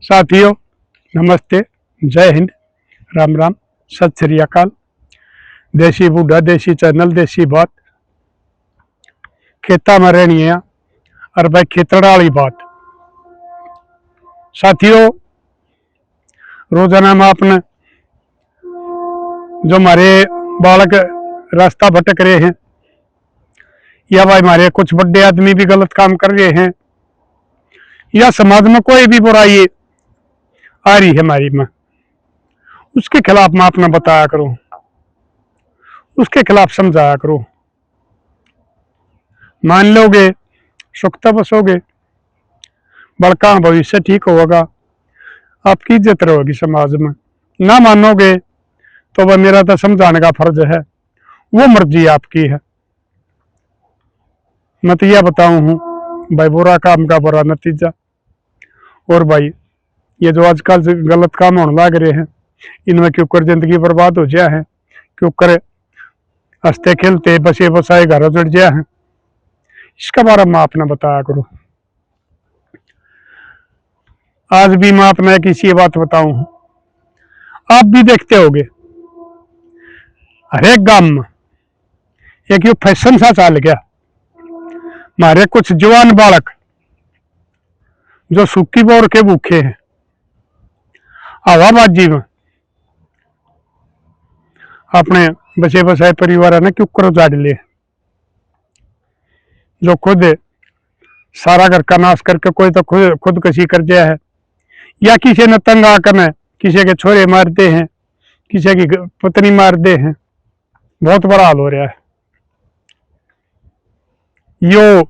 साथियों, नमस्ते, जय हिंद, राम राम, सत श्री अकाल। देसी बूढ़ा, देसी चैनल, देसी बात खेता में रहनी है और भाई खेतड़ा वाली बात। साथियों, रोजाना में अपने जो हमारे बालक रास्ता भटक रहे हैं या भाई हमारे कुछ बड़े आदमी भी गलत काम कर रहे हैं या समाज में कोई भी बुराई आ रही है हमारी में, उसके खिलाफ मैं अपना बताया करूं, उसके खिलाफ समझाया करूं। मान लोगे सुखता बसोगे, बड़का भविष्य ठीक होगा, आपकी इज्जत रहेगी समाज में। ना मानोगे तो वह मेरा तो समझाने का फर्ज है, वो मर्जी आपकी है। नतीजा बताऊं हूं भाई, बुरा काम का बुरा नतीजा। और भाई ये जो आजकल गलत काम होने लग रहे हैं, इनमें क्यों कर जिंदगी बर्बाद हो जाए है, क्यों कर हंसते खेलते बसे बसाए घर उजड़ जाए हैं, इसका बारे में आपने बताया करूं। आज भी मैं अपना किसी बात बताऊं, आप भी देखते होगे हर एक गांव में एक यो फैशन सा चल गया। हमारे कुछ जवान बालक जो सूखी बोर के भूखे हैं, हवाबाजी में अपने बचे बसाए परिवार ने क्यों करो जाड़ ले, जो खुद सारा घर का नाश करके कोई तो खुदकशी कर दिया है, या किसी ने तंग आकर किसी के छोरे मारते हैं, किसी की पत्नी मार दे हैं। बहुत बड़ा हाल हो रहा है। यो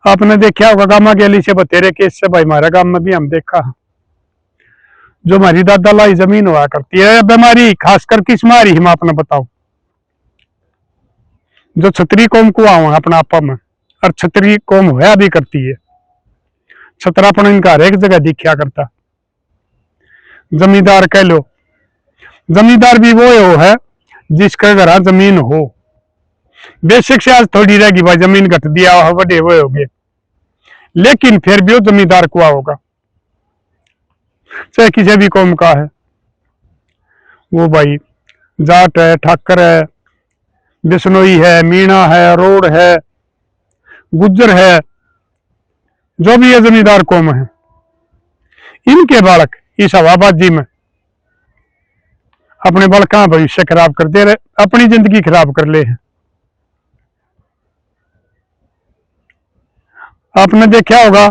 आपने देखा होगा गामा गैली से बतेरे केस से, भाई हमारे गांव में भी हम देखा, जो हमारी दादा लाई जमीन हुआ करती है बीमारी खासकर किस मारी हम अपना बताओ, जो छतरी कौम को आओ अपना आपा में, और छतरी कौम होया भी करती है। छतरापन इनका हर एक जगह दिखा करता। जमींदार कह लो, जमींदार भी वो है जिसके घर जमीन हो, बेशक से आज थोड़ी रहेगी भाई, जमीन घट दिया बड़े हुए हो गए, लेकिन फिर भी वो जमींदार कुआ होगा, चाहे किसी भी कौम का है। वो भाई जाट है, ठाकर है, बिश्नोई है, मीणा है, रोड है, गुज्जर है, जो भी ये जमींदार कौम है, इनके बालक इस हवाबाजी में अपने बालका भविष्य खराब करते रहे, अपनी जिंदगी खराब कर ले हैं। आपने देखा होगा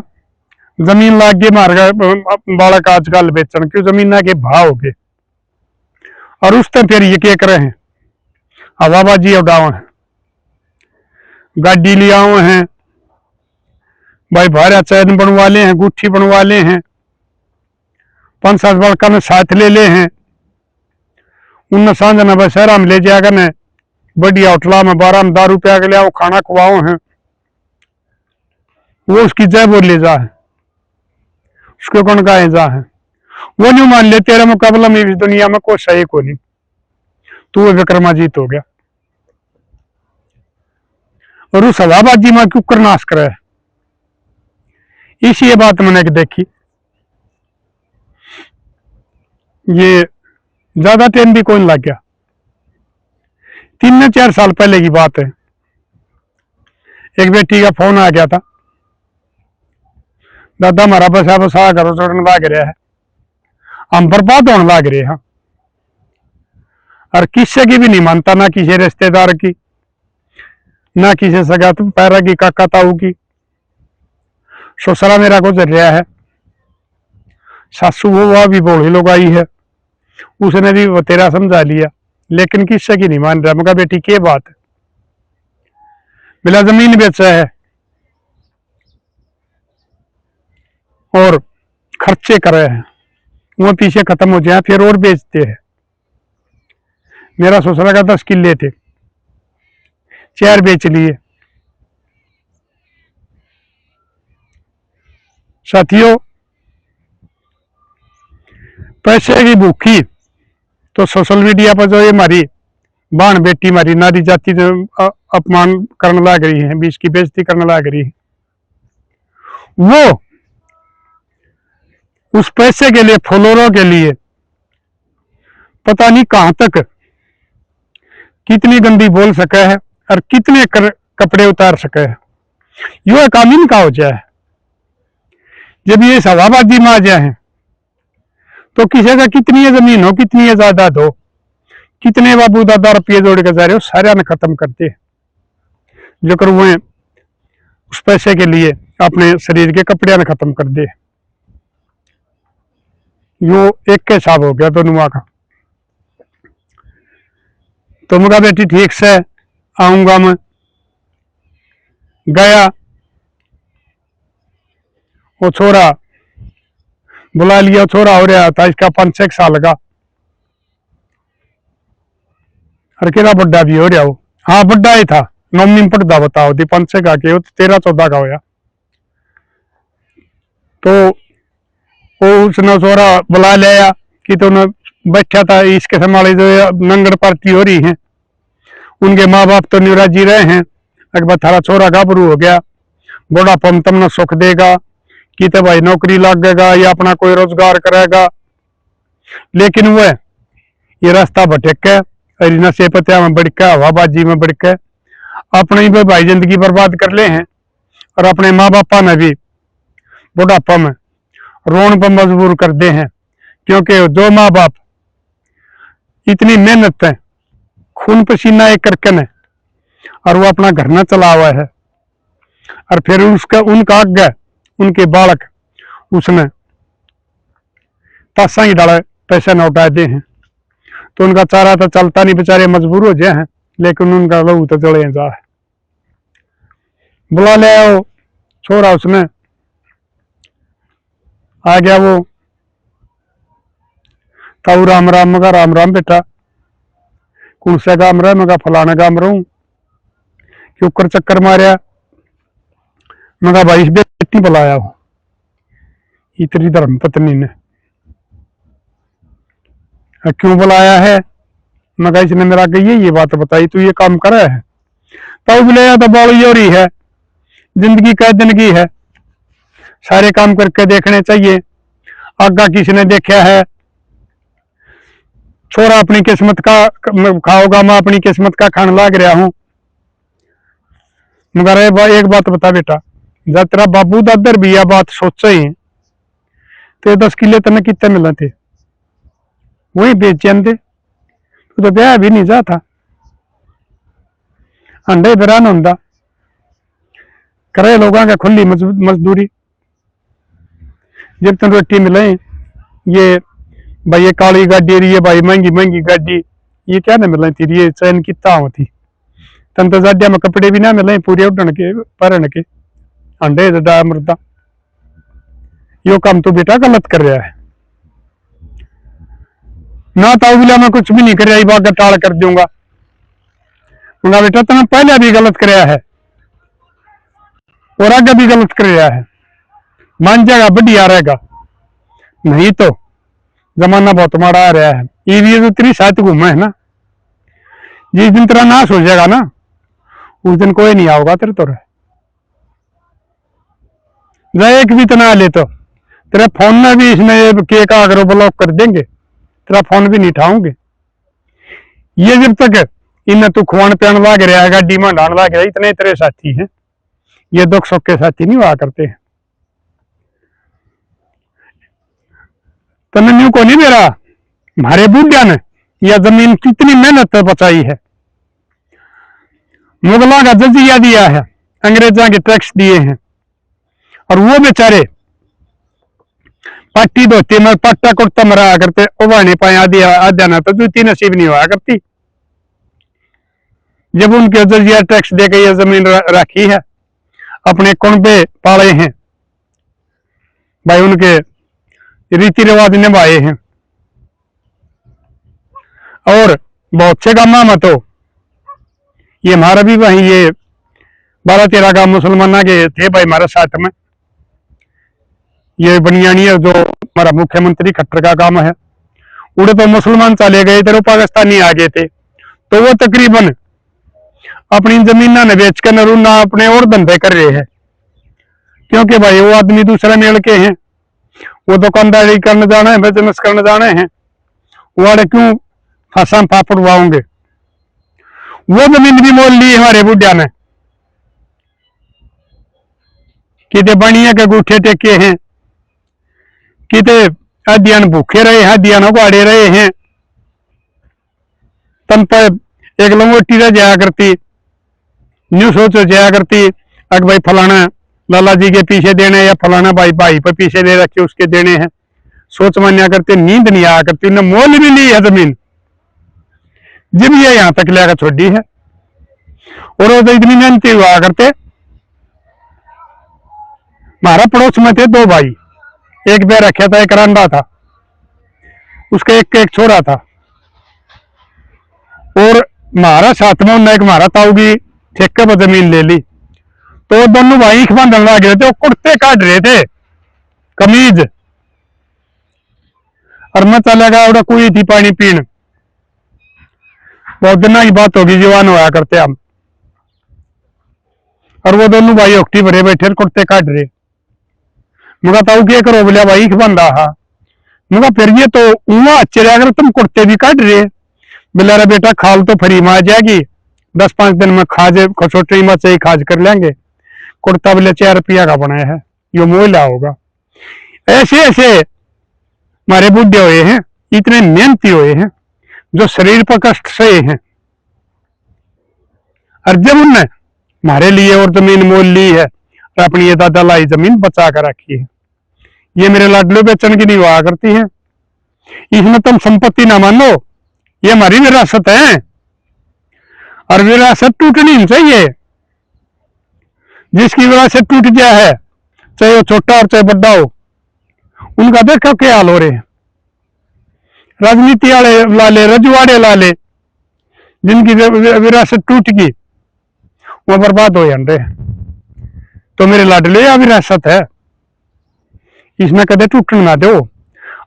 जमीन लाग के मार बालक आजकल बेचन क्यों, जमीन के भाव हो गए, और उस टाइम फिर ये क्या करे हैं, हवाबाजी उड़ाव है, गाड़ी ले आओ हैं भाई, भारा चैन बनवा ले हैं, गुट्ठी बनवा ले हैं, 5-7 बड़का ने साथ ले हैं, उन सांझ न शहरा में ले जाकर ने बढ़िया होटला में 12 में दारू पिया के ले आओ, खाना खुआओ हैं, वो उसकी जय बोल ले जा है, उसके कौन का जा है, वो नहीं मान ले तेरा मुकाबला में इस दुनिया में कोई सही को नहीं, तू विक्रमाजीत हो गया। और उस हवाबाजी में क्यों कर नाश करे, इसी ये बात मैंने देखी। ये ज्यादा टाइम भी कौन लग गया, 3-4 साल पहले की बात है। एक बेटी का फोन आ गया था, दादा हमारा बसा बसा करो चढ़ने लग रहा है, हम बर्बाद होने लग रहे हैं। और किसी की भी नहीं मानता, ना किसी रिश्तेदार की, ना किसी सगा पैरा की, काका ताऊ की। ससुरा मेरा गुजर रहा है, सासू वो भी बोली लोग आई है, उसने भी बतेरा समझा लिया, लेकिन किसी की नहीं मान रहा। मगर बेटी क्या बात है, बिला जमीन बेचा है और खर्चे कर रहे हैं, वो पीछे खत्म हो जाए फिर और बेचते हैं। मेरा ससुरा का 10 किले थे, 4 बेच लिए। साथियों, पैसे की भूखी तो सोशल मीडिया पर जो ये हमारी बाण बेटी हमारी नारी जाति जो अपमान करने लग रही है, बीच की बेइज्जती करने लग रही है, वो उस पैसे के लिए, फॉलोअरों के लिए पता नहीं कहां तक कितनी गंदी बोल सके है और कितने कपड़े उतार सके है। यो काम इनका हो जाए। जब ये हवाबाजी में आ जाए तो किसी का कितनी जमीन हो, कितनी जायदाद हो, कितने बाबू दादा रुपये जोड़ के जा रहे हो, सारे ने खत्म करते हैं। जो कर वो उस पैसे के लिए अपने शरीर के कपड़े ने खत्म कर दे। यो एक के हिसाब हो गया दोनों का। तो मुझा बेटी ठीक से आऊंगा, मैं गया, वो छोरा बुला लिया। छोरा हो रहा था इसका 5-6 साल का, और केरा बड्डा भी हो रहा हो। हाँ बड्डा ही था, 9वीं में पढ़ता, बताओ दी 5-6 का के 13-14 का होया। तो वो उसने छोरा बुला लिया कि तो बैठा था इसके संभाले जो नंगड़ पार्टी हो रही है, उनके माँ बाप तो निराजी रहे हैं। अकबर थारा छोरा गाभरू हो गया, बुढ़ापन तुमने सुख देगा कि तो भाई नौकरी लगेगा या अपना कोई रोजगार करेगा। लेकिन वह ये रास्ता भटक के और नशे पतिया में बढ़ के, हवाबाजी में बढ़ के अपनी भी भाई जिंदगी बर्बाद कर ले हैं, और अपने माँ बापा ने भी बुढ़ापा में रोन पर मजबूर कर दे हैं। क्योंकि जो माँ बाप इतनी मेहनत है, खून पसीना एक करके ने, और वो अपना घर न चला हुआ है, और फिर उसका उनका आगे उनके बालक उसने तासा ही डाले पैसे न उठाए दे हैं। तो उनका चारा तो चलता नहीं, बेचारे मजबूर हो जाए हैं, लेकिन उनका लहू तो चले जा है। बुला ले वो छोरा, उसने आ गया। वो ताऊ राम राम, मगा राम राम बेटा, कौन सा काम रहा? मगा फलाना काम रहूं, कि ऊपर चक्कर मारिया। मगा भाई बेटी बुलाया हो इतनी धर्म पत्नी ने। क्यों बुलाया है? मगा इसने मेरा ये बात बताई, तू ये काम कर है। ताऊ बुलाया तो बड़ी हो रही है, जिंदगी कै दिन की है, सारे काम करके देखने चाहिए। आगा किसने देखा है? छोरा अपनी किस्मत का खाओगा, मैं अपनी किस्मत का खान लाग रहा हूं। मगर एक बात बता बेटा, जब तेरा बाबू दादर भी यह बात सोचा ही तो 10 किले तने कितने मिलने थे, वही बेच थे। तो ब्याह भी नहीं जा था, अंडे बिरान होंदा, करे लोगों का खुली मजदूरी। जब तुम रोटी मिले, ये भाई ये काली गाड़ी रही है, भाई महंगी महंगी गाड़ी, ये क्या ना मिले थी, ये चैन की ताव थी। तन तो जाडिया में कपड़े भी ना मिले पूरे उड़न के परन के, अंडे जदा मुर्दा। यो काम तो बेटा गलत कर रहा है ना। ताऊ बिला मैं कुछ भी नहीं कर रहा, बात टाल कर दूंगा। बोला बेटा तुमने पहले भी गलत कर है और आगे भी गलत कर रहा है, मान जाएगा बढ़िया रहेगा, नहीं तो जमाना बहुत माड़ा आ रहा है। ये भी तो तेरी साथ घूमे है ना, जिस दिन तेरा नाश हो जाएगा ना, उस दिन कोई नहीं आओगा तेरे तो एक भी तना ले तो तेरे फोन में भी इसमें केक अगर ब्लॉक कर देंगे, तेरा फोन भी नहीं उठाओगे। ये जब तक इन्हें तू खुआन पियान लाग रहा है, गाड़ी में डाल लाग रहा है, इतने तेरे साथी हैं, ये दुख सुख के साथी नहीं हुआ करते हैं। तने न्यू को नहीं मेरा हमारे बूढ़िया ने यह जमीन कितनी मेहनत से बचाई है। मुगलों का जजिया दिया है, अंग्रेजों के टैक्स दिए हैं, और वो बेचारे पट्टी धोती में पट्टा कुर्ता मरा करते, उभा नहीं पाए आद्या ना तो जूती नसीब नहीं हुआ करती। जब उनके जजिया टैक्स दे के ये जमीन रखी है, अपने कुनबे पाले हैं भाई, उनके रीति रिवाज निभाए हैं, और बहुत से गांव में तो ये हमारा भी वही ये 12-13 गांव मुसलमाना के थे भाई हमारे साथ में। ये बनियानिया जो हमारा मुख्यमंत्री खट्टर का काम है, उड़े तो मुसलमान चले गए थे, पाकिस्तानी आ गए थे, तो वो तकरीबन अपनी जमीना ने बेच कर नरूना अपने और धंधे कर रहे हैं। क्योंकि भाई वो आदमी दूसरे मेल के हैं, वो दुकानदारी करने जाना है, बिजनेस करने जाने हैं, वाले क्यों फसा पापड़ उड़वाओगे। वो जमीन भी मोल ली हमारे बुढ़िया ने, किते बनिया के गुठे टेके हैं, किते हदियान भूखे रहे, हदियान उगाड़े रहे हैं। तन पर एक लंगोटी रह जाया करती, न्यू सोचो जाया करती, अग भाई फलाना लाला जी के पीछे देने, या फलाना भाई भाई पर पीछे ले रखे उसके देने हैं, सोच मान्या करते, नींद नहीं आया करती। उन्हें मोल भी ली है जमीन, जब ये यहां तक लेकर छोड़ी है। और वो तो इतनी मेहनती हुआ करते। हमारा पड़ोस में थे दो भाई, एक बे रखा था, एक रंडा था, उसका एक छोरा था। और हमारा साथ में उन्हें एक हमारा ताऊ की ठेके पर जमीन ले ली, तो दोनों भाई बांधने लग रहे थे, वो कुर्ते काट रहे थे, कमीज। और मैं चला गया कोई थी पानी पीन, बहुत दिन की बात होगी, जवान होया करते हम। और वो दोनों भाई ओखटी भरे बैठे कुर्ते काट रहे। मुझे ताऊ क्या करो, बोलिया भाई बंदा हा। मुझे फिर ये तो उमा अच्छे रहे, अगर तुम कुर्ते भी काट रहे। बोला रे बेटा खाल तो फ्री में आ जाएगी, 10-5 दिन में खाज खसोटी में से ही खाज कर लेंगे। कुर्ता बोले 4 रुपया का बनाया है, यो मोला होगा। ऐसे ऐसे हमारे बुढ़े हुए हैं, इतने मेहनती हुए हैं, जो शरीर पर कष्ट सहे हैं। और जब उनने हमारे लिए और जमीन मोल ली है, और अपनी ये दादा लाई जमीन बचा कर रखी है, ये मेरे लाडलो बेचन की नहीं हुआ करती है। इसमें तुम संपत्ति ना मानो, ये हमारी विरासत है, और विरासत टूटनी नहीं चाहिए। जिसकी विरासत टूट गया है, चाहे वो छोटा और चाहे बड़ा हो, उनका देखो क्या हाल हो रहे हैं। राजनीति वाले लाले, रजवाड़े लाले, जिनकी विरासत टूट गई, वो बर्बाद हो जाते हैं। तो मेरे लाडले या विरासत है, इसमें कदे टूटने ना दो।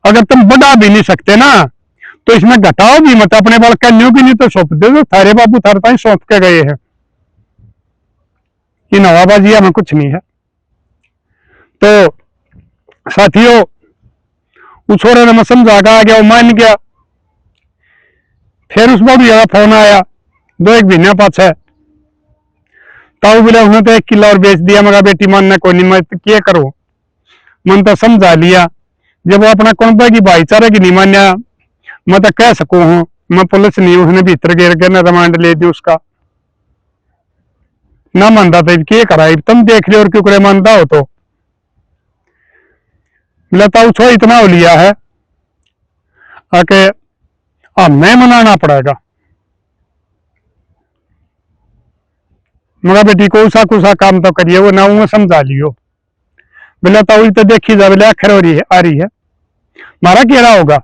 अगर तुम बढ़ा भी नहीं सकते ना, तो इसमें घटाओ भी मत, अपने बाल कन्यों की नहीं तो सौंप दे दो, थारे बाबू थारे ताई सौंप के गए हैं। इन हवाबाजी में कुछ नहीं है। तो साथियों, उस छोरे ने मैं समझा आ गया, वो मान गया। फिर उस बढ़िया का फोन आया 2-1 महीने पाछे, ताऊ बोले उसने तो 1 किलो और बेच दिया। मगर बेटी मानने को नहीं, मैं क्या करूं, मन तो समझा लिया। जब वो अपना कुंबा की भाईचारे की नहीं मान्या, मैं तो कह सकू हूं, मैं पुलिस नहीं, उसने भीतर गिर के रिमांड ले दी उसका। ना मानता था, क्या करा, तुम देख रहे हो, और क्यों करे मानता हो तो। ताऊ छो इतना हो लिया है आके हमें मनाना पड़ेगा। मगर बेटी को उसा कुसा काम तो करिए, वो ना वो समझा लियो। बोला ताऊ तो देखी जा, बोले आखिर हो रही है, आ रही है, मारा क्या रहा होगा।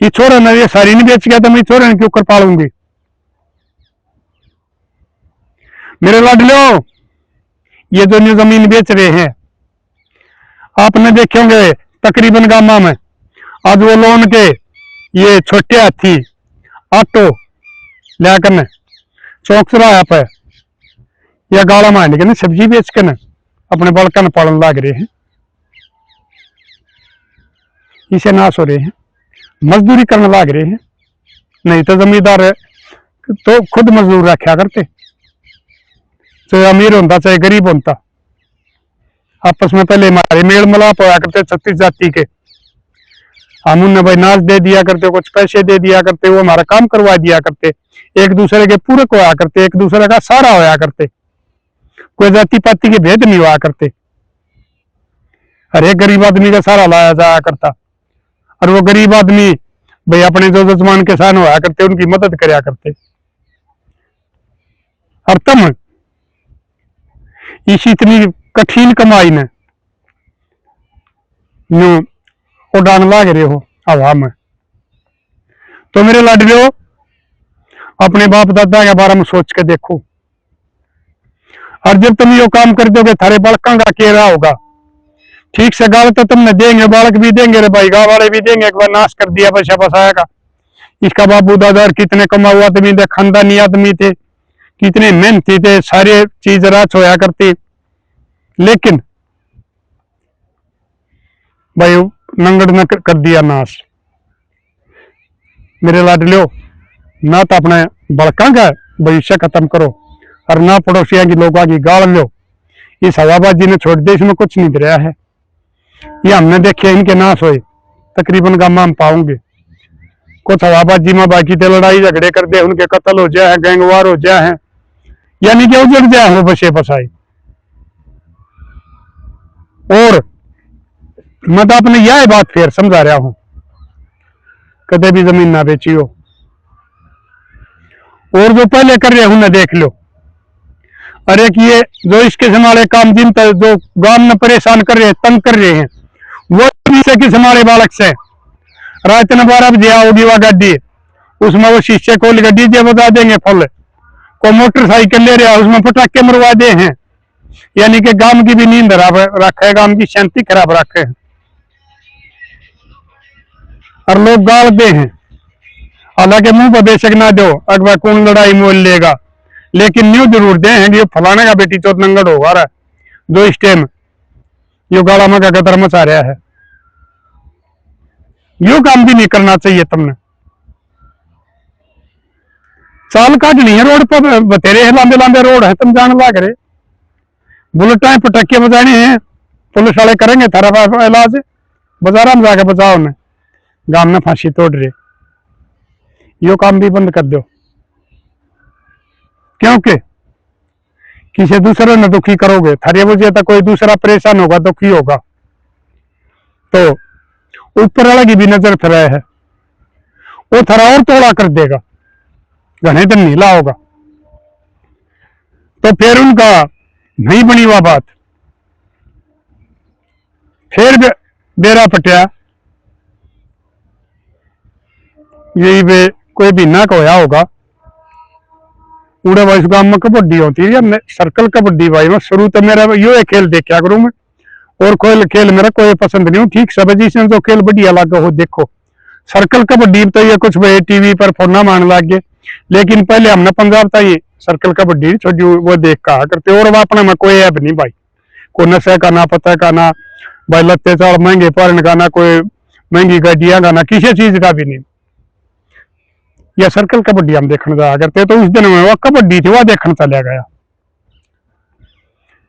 ये छोरा ना, ये सारी नहीं बेच गया तो मैं छोरे क्यों कर पालूंगी। मेरे लाडलो, ये जो न्यू जमीन बेच रहे हैं, आपने देखे होंगे तकरीबन गामा में आज वो लोन के ये छोटे हाथी ऑटो लेकर चौक चौराहा पे या गाला मारने के सब्जी बेच कर अपने बड़का पालन लाग रहे हैं। इसे नाश हो रहे हैं, मजदूरी करने लाग रहे हैं। नहीं तो जमींदार है तो खुद मजदूर रखा करते, चाहे अमीर होता चाहे गरीब होता। आपस में पहले हमारे मेल मिलाप होया करते 36 जाति के, हम उन्हें भाई नाच दे दिया करते, कुछ पैसे दे दिया करते, वो हमारा काम करवा दिया करते, एक दूसरे के पूरक होया करते, एक दूसरे का सारा होया करते, कोई जाति पाति के भेद नहीं हुआ करते। हर एक गरीब आदमी का सारा लाया जाया करता, और वो गरीब आदमी भाई अपने जो जजमान किसान होया करते उनकी मदद कराया करते। और तुम इस इतनी कठिन कमाई ने उड़ान लाग रहे हो हवा में। तो मेरे लाडलियों, अपने बाप दादा के बारे में सोच के देखो, और जब तुम यो काम कर दोगे थारे बालका का क्या रहा होगा। ठीक से गाल तो तुमने देंगे, बालक भी देंगे रे भाई, गाँव वाले भी देंगे। एक बार नाश कर दिया पैसा फसाया का, इसका बाबू दादा कितने कमा हुआ आदमी थे, खानदानी आदमी थे, कितने मेहनती थे, सारे चीज रात होया करती। लेकिन भाई नंगड़ न कर दिया नाश। मेरे लाडलियो, ना तो अपने बड़का का भविष्य खत्म करो और ना पड़ोसियों की लोगों की गाल लो। इस हवाबाजी ने छोड़ दे, इसमें कुछ नहीं रहा है। ये हमने देखे इनके नाश हुए तकरीबन गामा हम पाओगे। कुछ हवाबाजी में बाकी थे लड़ाई झगड़े कर दे, उनके कत्ल हो जाए, गैंगवार हो जाए, यानी कि उजड़ जाए वो बसे बसाए। और मैं तो अपने यह बात फिर समझा रहा हूं, कदे भी जमीन ना बेचियो। और जो पहले कर रहे उन्हें देख लो। अरे कि ये जो इसके हमारे काम जिन तक जो गांव में परेशान कर रहे हैं, तंग कर रहे हैं, वो किस हमारे बालक से रात ने 12 बजे आओगी वह गाड़ी, उसमें वो शीशे खोल के डीजे बजा देंगे फुल, को मोटरसाइकिल ले रहा उसमें पटाखे मरवा दे हैं, यानी कि गांव की भी नींद रखे, गांव की शांति खराब रखे हैं। और लोग गाल दे हैं, हालांकि मुंह पर बेशक ना दो, अगवा कौन लड़ाई मोल लेगा, लेकिन न्यू जरूर दे हैं कि फलाने का बेटी चौथ नंगड़ होगा रहा जो इस टाइम यो गाला में का कतर मचा रहा है। यो काम भी नहीं करना चाहिए तुमने। चाल काटनी है रोड पर, बतेरे लांबे लांबे रोड है, तुम जान लाग रहे। बुलेटा पटाखे बजाने हैं, पुलिस वाले करेंगे थारा इलाज, बाजारा में जाके बचाओ उन्हें, गांव में फांसी तोड़ रहे। यो काम भी बंद कर दो, क्योंकि किसी दूसरे ने दुखी करोगे, थारे वजह तक कोई दूसरा परेशान होगा, दुखी होगा, तो ऊपर वाले की भी नजर फिर है, वो थारा और तोड़ा कर देगा, घने दिन नहीं ला होगा। तो फिर उनका नहीं बनी वह बात, फिर बेरा पटिया यही वे कोई महीना का होया होगा। उड़े भाई गांव में कबड्डी होती है, सर्कल कबड्डी भाई मैं शुरू तो मेरा यो एक खेल देखा करूं मैं, और कोई खेल मेरा कोई पसंद नहीं हूँ। ठीक सब जिसने जो खेल बढ़िया लगा हो देखो, सर्कल कबड्डी तो ये कुछ भाई टीवी पर फोना मान लग गए, लेकिन पहले हमने पंजाब था ये सर्कल कबड्डी छोड़ी वो देख कहा करते। और वह अपने में कोई ऐप नहीं भाई, कोई नशे का ना पता का ना भाई लत्ते चाल महंगे पढ़ने का ना कोई महंगी गाड़ियां का ना किसी चीज का भी नहीं। या सर्कल कबड्डी हम देखने जाया करते, तो उस दिन में वो कबड्डी थी वह देखने चला गया।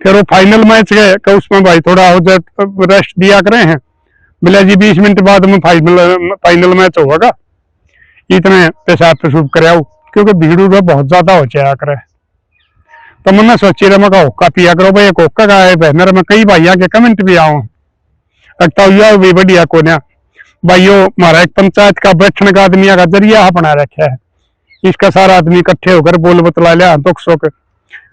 फिर वो फाइनल मैच गए, उसमें भाई थोड़ा हो जाए रेस्ट दिया करे हैं, बोले जी 20 मिनट बाद में फाइनल मैच होगा, इतने पेशाब पेशूब करे, क्योंकि भीड़ उड़ बहुत ज्यादा हो जाया करे। तो मैंने सोची रहा मैं होक्का पिया करो भाई, एक होक्का का है मेरे में कई भाइयों के कमेंट भी आओ लगता हुआ भी बढ़िया को ना भाइयों, हमारा एक पंचायत का बैठने का आदमी का जरिया बना रखा है, इसका सारा आदमी इकट्ठे होकर बोल बतला लिया दुख सुख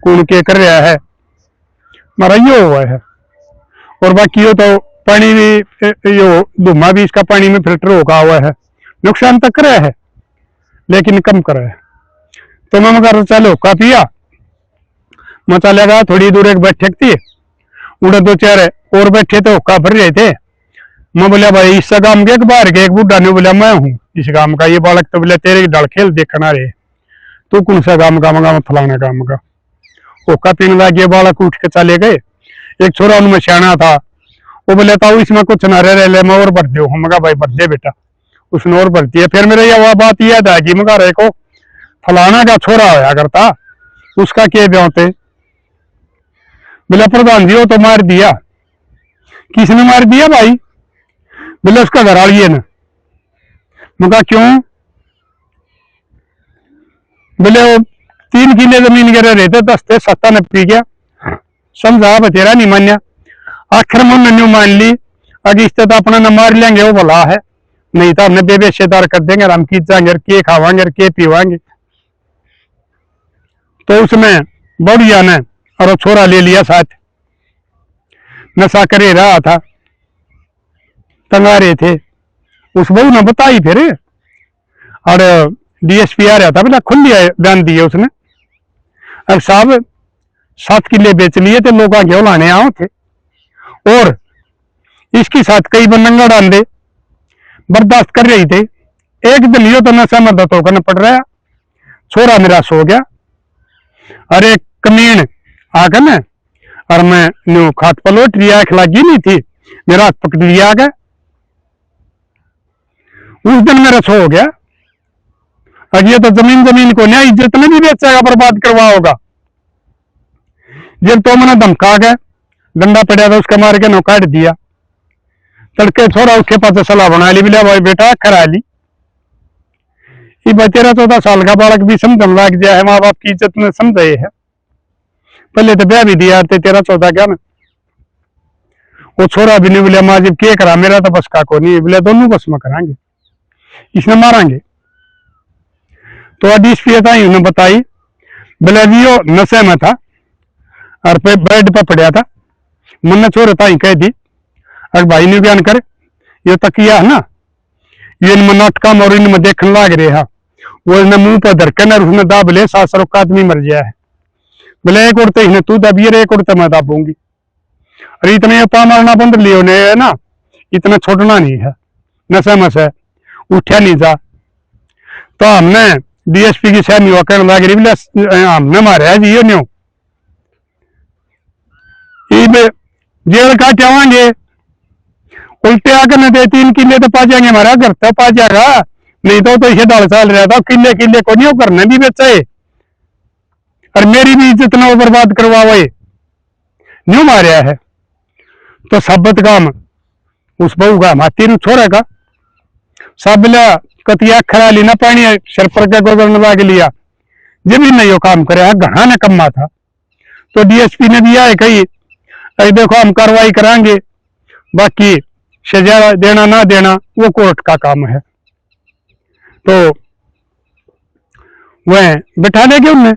कौन के कर रहा है, हमारा यो हुआ है। और बाकी यो तो पानी भी यो धुआं भी इसका पानी में फिल्टर होगा हुआ है, नुकसान तक रहा है लेकिन कम कर रहा है। तो मैं मगर चलो का पिया, मैं चले गया थोड़ी दूर एक बैठक थी, उड़े 2-4 और बैठे थे हुक्का भर रहे थे। मैं बोला भाई इस गांव के बाहर के एक बुढ़ा ने बोला मैं हूँ इस गांव का, ये बालक तो बोले तेरे डल खेल देखना रहे, तू कौन सा गांव का? मैं फलाना गांव का। हुक्का पीने लगे, बालक उठ के चले गए। एक छोरा उनमें सियाना था, वो बोले था इसमें कुछ ना रह रहे, मैं और भर दो। मगा भाई भर दे बेटा, उसने और भर दिया। फिर मेरे यह बात याद आ गई, मगा रहे को फलाना का छोरा होया करता, उसका के ब्योते? बोले प्रधान जी वो तो मार दिया। किसने मार दिया भाई? बोले उसका घर वाली ने। मगा क्यों? बोले वो 3 किले जमीन गिरे रहते, 10 थे 7 ने पी गया। समझा बतेरा नहीं मान्या, आखिर में उन्होंने मान ली अगर इस तो अपना न मार लेंगे वो भला है, नहीं तो हमने बेबेशेदार कर देंगे, हम की जाएंगे के खावांगे के पीवांगे। तो उसमें बढ़िया ने और छोरा ले लिया साथ, नशा करे रहा था, तंगा रहे थे। उस बहू ने बताई फिर, और डीएसपी आ रहा था, बोला खुल लिया बयान दिए उसने, अब साहब 7 किले बेच लिए थे, लोग आगे लाने आओ थे, और इसके साथ कई बनंगा डाल दे बर्दाश्त कर रही थे। एक दिन यो तो नशा में दत्त होकर पड़ रहा, छोरा मेरा सो गया, अरे कमीन आकर न, और मैं न्यू खाट पलोट लिया, खिलागी नहीं थी, मेरा हाथ पकड़ लिया गया, उस दिन मेरा छो हो गया। अब ये तो जमीन जमीन को नहीं, जितने भी बेचेगा बर्बाद करवा होगा। जब तो मैंने धमका गए, डंडा पड़ा था उसका मार के नौ काट दिया। तड़के थोड़ा उठे पास सलाह बना ली, बोला भाई बेटा करा ली। ये 13-14 साल का बालक भी समझने लग गया है, माँ बाप की इज्जत में समझे है। पहले तो ब्याह भी दिया 13-14 क्या में। वो छोरा भी नहीं बोले माँ जब के करा, मेरा तो बस का को नहीं बोले, दोनों बस में कराएंगे, इसने मारेंगे। तो डीएसपी उन्होंने बताई, बोले जी वो नशे में था और बेड पर पड़ा था। मैंने छोरे ताई कह दी, अरे भाई ने बयान कर, ये तकिया है ना, ये इनमें नाटका और इनमें देखने लग रहे हैं। वो इन्हें मुंह पर धरकन और उसने दाब ले, 700 का आदमी मर गया है। बोले एक उड़ते इन्हें तू दबिए, एक उड़ते मैं दाबूंगी। अरे इतने पा मारना बंद लियो ने है ना, इतना छोड़ना नहीं है, नशे में से उठा नहीं जा। तो हमने डीएसपी की सहमी हुआ कहने लग रही, बोले हमने मारे है जी ये न्यू जेल काटेंगे, उल्टे आकर न दे 3 किले तो पा जाएंगे, हमारा घर तो पा जाएगा। नहीं तो इसे 10 साल रहा था, किले किले को नहीं करने भी बेचे और मेरी भी इज्जत ना बर्बाद करवावे, न्यू मारिया है। तो सबत काम उस बहू का माती रू छोड़ेगा, सब कतिया खरा ली ना पानी सर पर के गोदरने लग लिया। जब भी नहीं वो काम करे, घना न कम्मा था। तो डीएसपी ने भी आए कही, देखो हम कार्रवाई कराएंगे, बाकी सजा देना ना देना वो कोर्ट का काम है। तो वह बैठा देंगे उनने,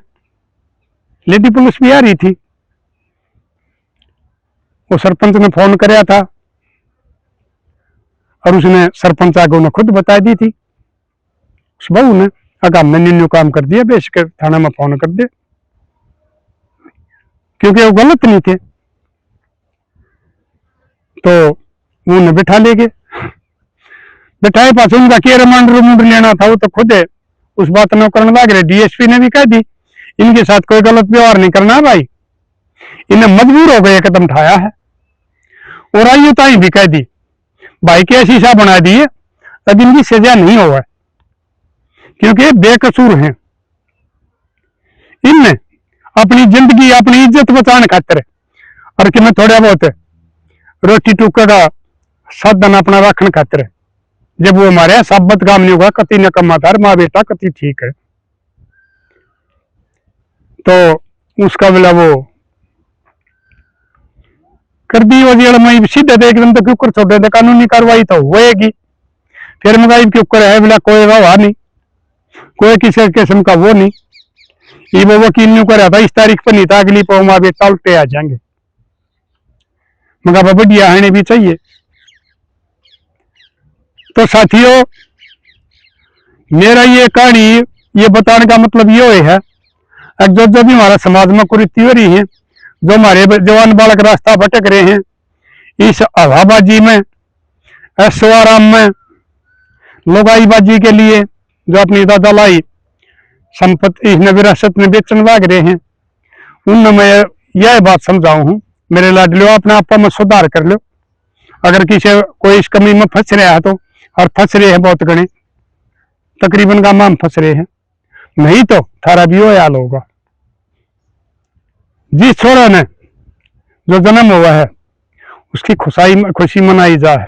लेडी पुलिस भी आ रही थी। वो सरपंच ने फोन कराया था और उसने सरपंच आगे उन्हें खुद बता दी थी उस बहू ने, अगर हमने निन्नू काम कर दिया बेशकर थाना में फोन कर दे, क्योंकि वो गलत नहीं थे। तो उन्हें बिठा ले गए, बिठाए पास उनका क्या रिमांडर लेना था, वो तो खुद है उस बात न करने लग रहे। डीएसपी ने भी कह दी इनके साथ कोई गलत व्यवहार नहीं करना है भाई, इन्हें मजबूर हो गए कदम उठाया है। और आइए ताई भी कह दी भाई के शीशा बना दिए, अब इनकी सजा नहीं होगा क्योंकि बेकसूर हैं। इनने अपनी जिंदगी अपनी इज्जत बचाने खातिर और कि मैं थोड़ा बहुत रोटी टुक्का का साधन अपना रखने खातिर, जब वो मारे साबत काम नहीं होगा, कति न कमा था माँ बेटा कति ठीक है। तो उसका बोला वो कर दी वो जेल में सीधे देख एकदम तो क्यों छोड़ दे, कानूनी कार्रवाई तो होएगी। फिर मंगाई क्यों कर है, बोला कोई रहा नहीं, कोई किसी किस्म का वो नहीं। ये वो वकील न्यू कर रहा था इस तारीख पर नहीं था, अगली पौ माँ बेटा उल्टे आ जाएंगे। मगर बढ़िया आने भी चाहिए। तो साथियों मेरा ये कहानी ये बताने का मतलब ये है, जो जो भी हमारा समाज में कुरीति हो रही है, जो हमारे जवान बालक रास्ता भटक रहे हैं, इस हवाबाजी में ऐशो आराम में लोगाईबाजी के लिए जो अपनी दादा लाई संपत्ति इसने विरासत में बेचने लग रहे हैं, उनमें मैं यह बात समझाऊ हूँ, मेरे लाडलो अपने आप में सुधार कर लो। अगर किसी कोई इस कमी में फंस रहा है तो, और फंस रहे हैं बहुत गणे, तकरीबन का माम फंस रहे हैं, नहीं तो थारा भी वो हाल होगा। जिस छोरा ने जो जन्म हुआ है उसकी खुशी मनाई जाए,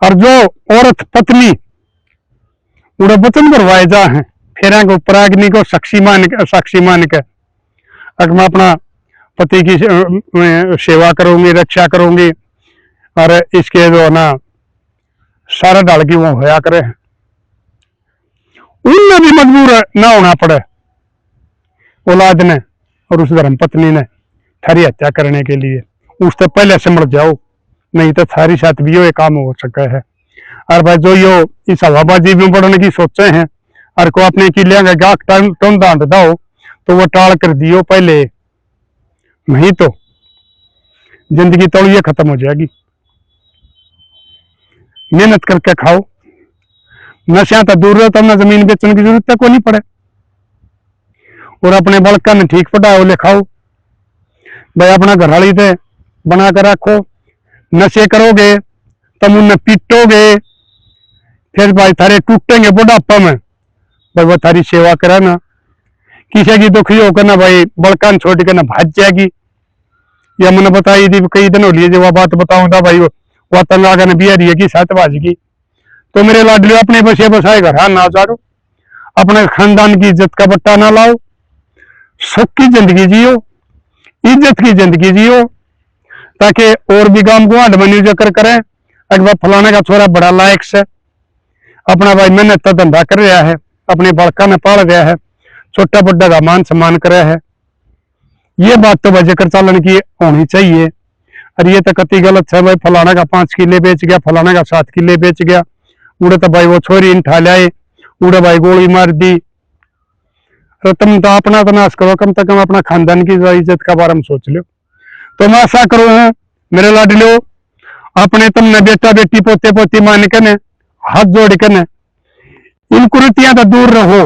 और जो औरत पत्नी उड़े वचन भरवाए जा हैं फेरा के ऊपर अग्नि को साक्षी मान के अगर मैं अपना पति की सेवा करूंगी, रक्षा करूंगी, और इसके जो ना सारा डाल की वो होया करे, उनमें भी मजबूर ना होना पड़े औलाद ने और उस धर्म पत्नी ने थारी हत्या करने के लिए। उससे पहले सिमट जाओ, नहीं तो थारी साथ भी ये काम हो सके है। और भाई जो यो इस हवाबाजी में बढ़ने की सोचे हैं और को अपने किले का गाक टन दांट दो तो वो टाल कर दियो पहले, नहीं तो जिंदगी तौलिए खत्म हो जाएगी। मेहनत करके खाओ, नशा तो दूर रहो, तब जमीन बेचने की जरूरत को नहीं पड़े, और अपने बड़का ने ठीक पढ़ाओ लिखाओ भाई, अपना घरवाली से बना कर रखो। नशे करोगे तब उन्हें पीटोगे, फिर भाई थारे टूटेंगे बुढ़ापा में, भाई वो थारी सेवा करे ना, किसी की दुखी होकर ना भाई बड़कान छोड़ के ना भाज जाएगी। या मैंने बताई थी कई दिन हो लिए जो बात बताऊं था भाई, वो तंगा कर बिहारी है की सात बाज की। तो मेरे लाडले अपने बसे बसाए घर ना चारो, अपने खानदान की इज्जत का बट्टा ना लाओ, सुख की जिंदगी जियो, इज्जत की जिंदगी जियो, ताकि और भी गांव गुआढ़ बनी जकर करें अगर फलाने का छोरा बड़ा लायक से अपना भाई मेहनत का धंधा कर रहा है, अपने बड़का ने पाल रहा है, छोटा बड़ा का मान सम्मान कर रहा है। ये बात तो वजह कर चालन की होनी चाहिए। और ये तो कति गलत है भाई, फलाना का 5 किले बेच गया, फलाना का 7 किले बेच गया, उड़े तो भाई वो छोरी इन ठा लाए, उड़े भाई गोली मार दी। तो तुम तो अपना तो नाश करो, कम से कम अपना खानदान की इज्जत का बारे में सोच लो। तो मैं ऐसा करो है मेरे लाडलो, अपने तुमने बेटा बेटी पोते पोती मान के ने हाथ जोड़ के ने इन कुरीतियां तो दूर रहो,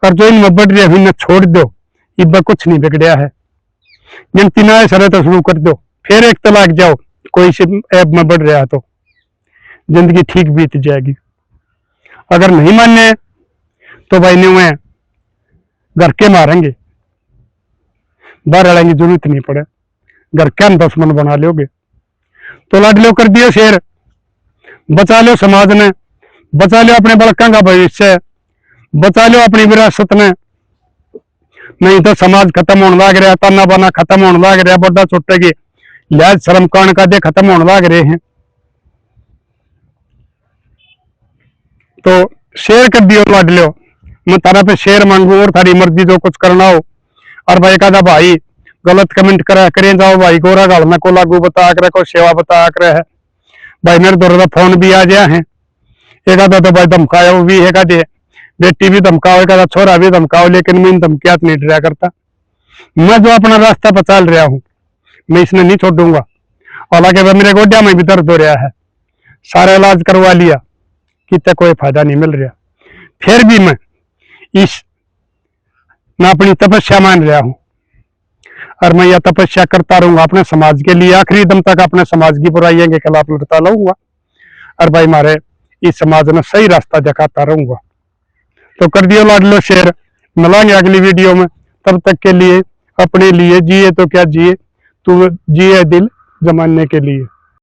और जो इनमें बढ़ रहा है इन्हें छोड़ दो। इब कुछ नहीं बिगड़िया है, गिनती ना सरे तो शुरू कर दो, फिर एक तलाक जाओ, कोई से ऐब में बढ़ रहा है तो जिंदगी ठीक बीत जाएगी। अगर नहीं मानने तो भाई नहीं घर के मारेंगे, बाहर लड़ेंगे, जरूरत नहीं पड़े, घर क्या दुश्मन बना लोगे। तो लाडलो कर दियो शेर, बचा लो समाज ने, बचा लो अपने बड़का का भविष्य, बचा लो अपनी विरासत ने, नहीं तो समाज खत्म होने लग रहा, ताना बाना खत्म होने लग रहा, बड़ा छोटे की लिहाज शर्म कान का दे खत्म होने लग रहे हैं। तो शेयर कर दियो लाडलो, मैं तारा पे शेयर मांगू और थारी मर्जी जो कुछ करना हो। और भाई का भाई गलत कमेंट करा करें जाओ भाई, गोरा गालना को लागू बता कर को सेवा बता कर है भाई। मेरे दौर फोन भी आ गया है, एक आधा तो भाई धमकाया वो भी एक आधे बेटी भी धमकाओ, एक आधा छोरा भी धमकाओ, लेकिन मैं इन धमकियात नहीं डरा करता। मैं जो अपना रास्ता बचाल रहा हूँ मैं इसने नहीं छोड़ूंगा। हालांकि वह मेरे गोड्या में भी दर्द हो रहा है, सारा इलाज करवा लिया, कितना कोई फायदा नहीं मिल रहा, फिर भी मैं अपनी तपस्या मान रहा हूं, और मैं यह तपस्या करता रहूंगा अपने समाज के लिए, आखिरी दम तक अपने समाज की बुराइयों के खिलाफ लड़ता रहूंगा, और भाई मारे इस समाज में सही रास्ता दिखाता रहूंगा। तो कर दियो लाडलो शेयर, मिलेंगे अगली वीडियो में, तब तक के लिए अपने लिए जिए तो क्या जिए, तू जिए दिल जमाने के लिए।